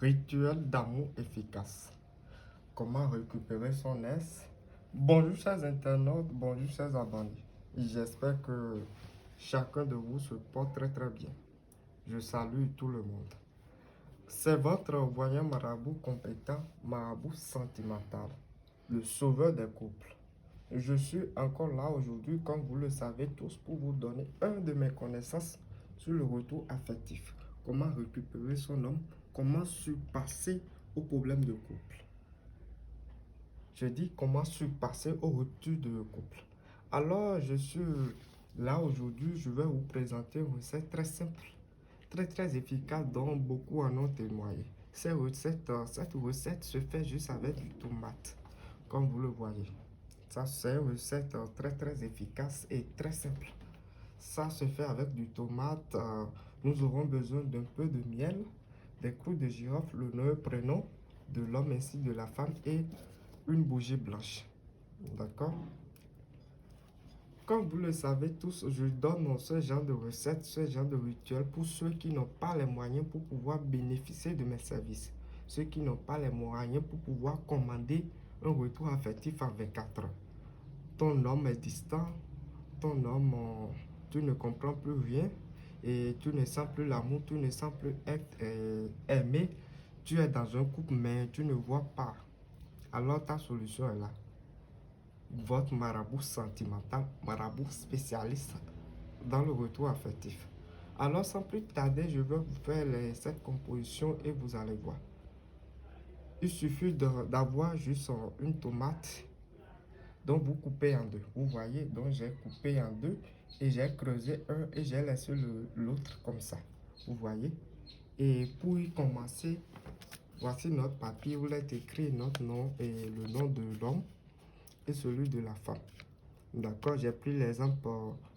Rituel d'amour efficace. Comment récupérer son ex? Bonjour chers internautes, bonjour chers abonnés. J'espère que chacun de vous se porte très bien. Je salue tout le monde. C'est votre voyant marabout compétent, marabout sentimental, le sauveur des couples. Je suis encore là aujourd'hui, comme vous le savez tous, pour vous donner un de mes connaissances sur le retour affectif. Comment récupérer son homme, comment surpasser aux problèmes de couple. Je dis comment surpasser au retour de couple. Alors, je suis là aujourd'hui, je vais vous présenter une recette très simple, très efficace dont beaucoup en ont témoigné. Cette recette se fait juste avec du tomate, comme vous le voyez. Ça, c'est une recette très efficace et très simple. Ça se fait avec du tomate. Nous aurons besoin d'un peu de miel, des clous de girofle, le nom et prénom de l'homme ainsi de la femme et une bougie blanche. D'accord? Comme vous le savez tous, je donne ce genre de recettes, ce genre de rituel pour ceux qui n'ont pas les moyens pour pouvoir bénéficier de mes services. Ceux qui n'ont pas les moyens pour pouvoir commander un retour affectif en 24 heures. Ton homme est distant, ton homme, tu ne comprends plus rien et tu ne sens plus l'amour, tu ne sens plus être aimé. Tu es dans un couple mais tu ne vois pas. Alors ta solution est là. Votre marabout sentimental, marabout spécialiste dans le retour affectif. Alors sans plus tarder, je vais vous faire cette composition et vous allez voir. Il suffit d'avoir juste une tomate. Donc vous coupez en deux. Vous voyez, donc j'ai coupé en deux et j'ai creusé un et j'ai laissé l'autre comme ça. Vous voyez. Et pour y commencer, voici notre papier où il est écrit notre nom et le nom de l'homme et celui de la femme. D'accord, j'ai pris l'exemple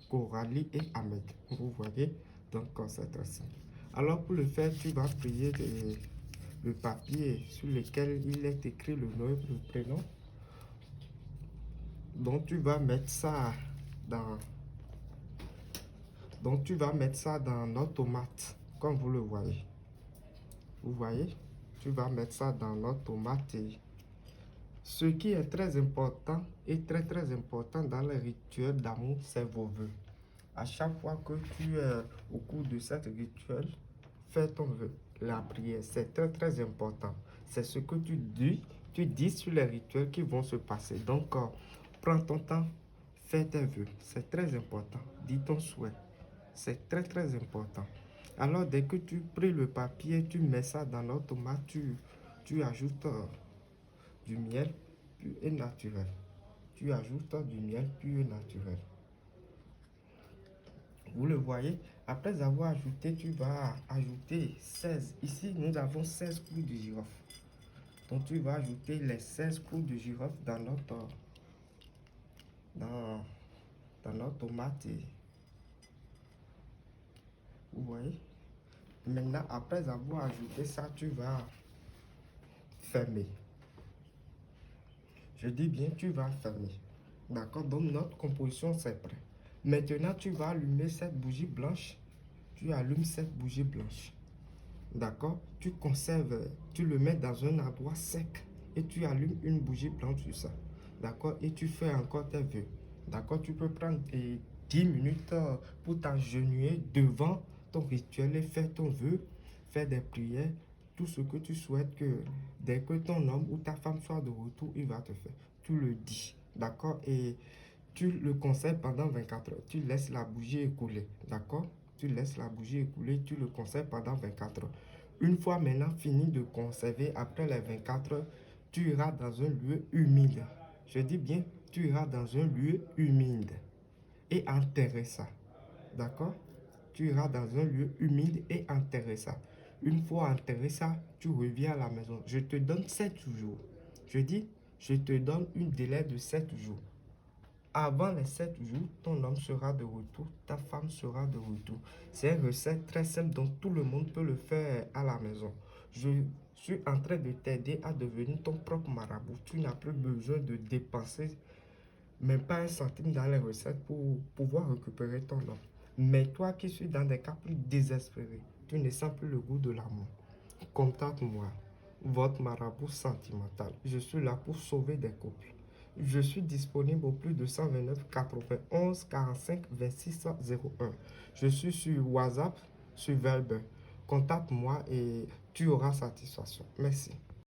Coralie et Ahmed. Vous voyez, donc c'est très simple. Alors pour le faire, tu vas plier le papier sur lequel il est écrit le nom et le prénom. Donc tu vas mettre ça dans notre tomate, comme vous le voyez. Vous voyez, tu vas mettre ça dans notre tomate. Et ce qui est très important et très important dans le rituel d'amour, c'est vos vœux. À chaque fois que tu es au cours de cette rituel, fais ton vœu. La prière, c'est très important. C'est ce que tu dis sur les rituels qui vont se passer. Donc, prends ton temps, fais tes vœux. C'est très important. Dis ton souhait. C'est très important. Alors, dès que tu pries le papier, tu mets ça dans notre tomate, tu ajoutes du miel pur et naturel. Tu ajoutes du miel pur et naturel. Vous le voyez, après avoir ajouté, tu vas ajouter 16. Ici, nous avons 16 clous de girofle. Donc, tu vas ajouter les 16 clous de girofle dans notre tomate. Vous voyez? Maintenant, après avoir ajouté ça, tu vas fermer. Je dis bien, tu vas fermer. D'accord? Donc, notre composition, c'est prêt. Maintenant, tu vas allumer cette bougie blanche. Tu allumes cette bougie blanche. D'accord? Tu conserves, tu le mets dans un endroit sec et tu allumes une bougie blanche sur ça. D'accord? Et tu fais encore tes vœux. D'accord? Tu peux prendre 10 minutes pour t'agenouiller devant ton rituel et faire ton vœu, faire des prières, tout ce que tu souhaites que dès que ton homme ou ta femme soit de retour, il va te faire. Tu le dis. D'accord? Et tu le conserves pendant 24 heures. Tu laisses la bougie écouler. D'accord? Tu laisses la bougie écouler, tu le conserves pendant 24 heures. Une fois maintenant fini de conserver, après les 24 heures, tu iras dans un lieu humide. Je dis bien, tu iras dans un lieu humide et enterrer ça. D'accord? Tu iras dans un lieu humide et enterrer ça. Une fois enterré ça, tu reviens à la maison. Je te donne 7 jours. Je dis, je te donne un délai de 7 jours. Avant les 7 jours, ton homme sera de retour, ta femme sera de retour. C'est une recette très simple dont tout le monde peut le faire à la maison. Je suis en train de t'aider à devenir ton propre marabout. Tu n'as plus besoin de dépenser même pas un centime dans les recettes pour pouvoir récupérer ton homme. Mais toi qui suis dans des cas plus désespérés, tu ne sens plus le goût de l'amour. Contacte-moi, votre marabout sentimental. Je suis là pour sauver des couples. Je suis disponible au plus de 129 91 45 26 01. Je suis sur WhatsApp, sur Viber. Contacte-moi et tu auras satisfaction. Merci.